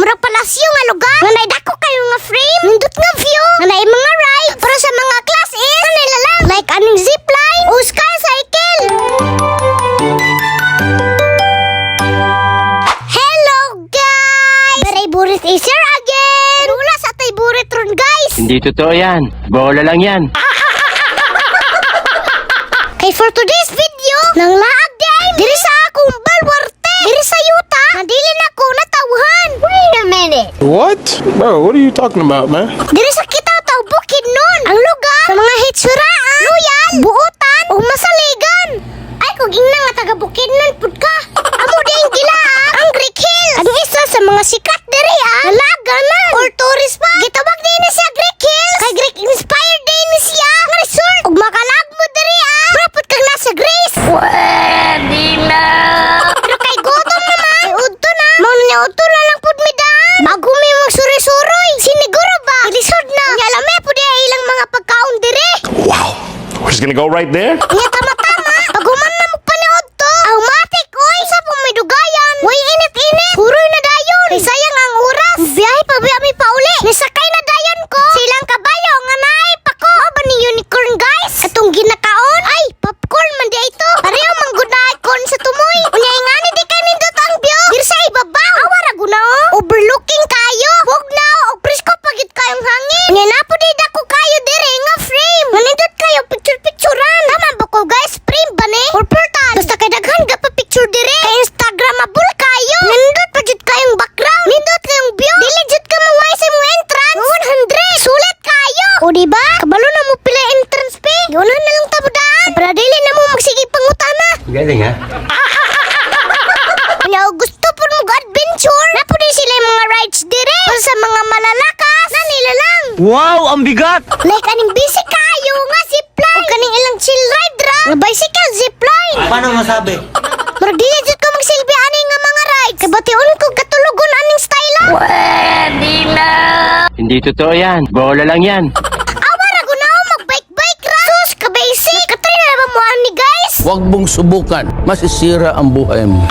Murag palasyo nga lugar. Nga naidako kayo nga frame. Nindot nga view. Nga naay mga rides. Para sa mga class is. Nga nailalang. Like aning zipline. O sky cycle. Hello guys! Beray burit is here again. Wala sa tay burit ron guys. Hindi totoo yan. Bola lang yan. Kay for today's video, nang laag day, diri sa akong balwarte, diri sa yuta, nadili na ko natawhan. Wait a minute. What? Bro, what are you talking about, man? Diri sa kita taw bukid nun. Ang lugar sa mga hitsuraan, luyan, buotan, o masaligan. Ay, kung ina nga taga bukid nun, pud ka. Amo din gila, ang Greek Hills. Ang isa sa mga sikat diri, Halaga na. Or tourist pa. Gitawag din na siya Greek Hills. Kay Greek inspired din ni siya. Nga resort. Ug makalag mo diri, Prapot kang nasa Greece. Pwede na. Pero kay gutom naman. Ay, udto na. Mauna udto na lang pud mi daan. Bago may magsuroy-suroy. Siniguro ba? Ilisod na. Nga alam pud ilang mga pagkaon diri. Wow. We're just gonna go right there? Nga tama-tama. Paguman na magpanood to. Automatic, oy. Sa pong may dugayan. Way init-init. Puroy na dayon. Kay sayang ang oras. Biyahe pa biya mi pauli. Nisakay na dayon ko. Silang kabayo nga naay pa ko. O ba ni unicorn guys? Katong ginakaon? Ay, popcorn man di ito. Pareho man gud na icon sa tumoy. Unya ingani di ka nindot ang view. Dir sa ibabaw. Awara guna o. Overlooking kayo. Wag na o presko pagit kayong hangin. Unya na po di dako kayo dire nga frame. Manindot kayo picture-picturean. Tama ba ko guys? Frame ba ni? Or portal? Basta kay daghan ka pa picture dire. Kay Instagramable kayo. Nindot pa jud kayong background. Nindot kayong view. Dili jud ka maway sa mong entrance. 100. Sulit kayo. O diba? Kabalo na mo pila entrance fee. Yunan na lang tabudaan. Para dili na mo magsige pangutana. Galing ha? Kaya gusto po mo adventure. Napo din sila yung mga rides dire. Para sa mga malalakas. Na nila lang. Wow, ang bigat! Like aning busy kayo nga zipline. O kaning ilang chill ride ra. Nga bicycle zipline. Paano masabi? Murag dili jud ko magsilbi aning nga mga rides. Kay bation ko katulugon aning style. Pwede na. Hindi totoo yan. Bola lang yan. Awara guna ako mag-bike-bike ra. Sus, ka-basic. Katry na ba mo ani guys? Huwag mong subukan. Masisira ang buhay mo.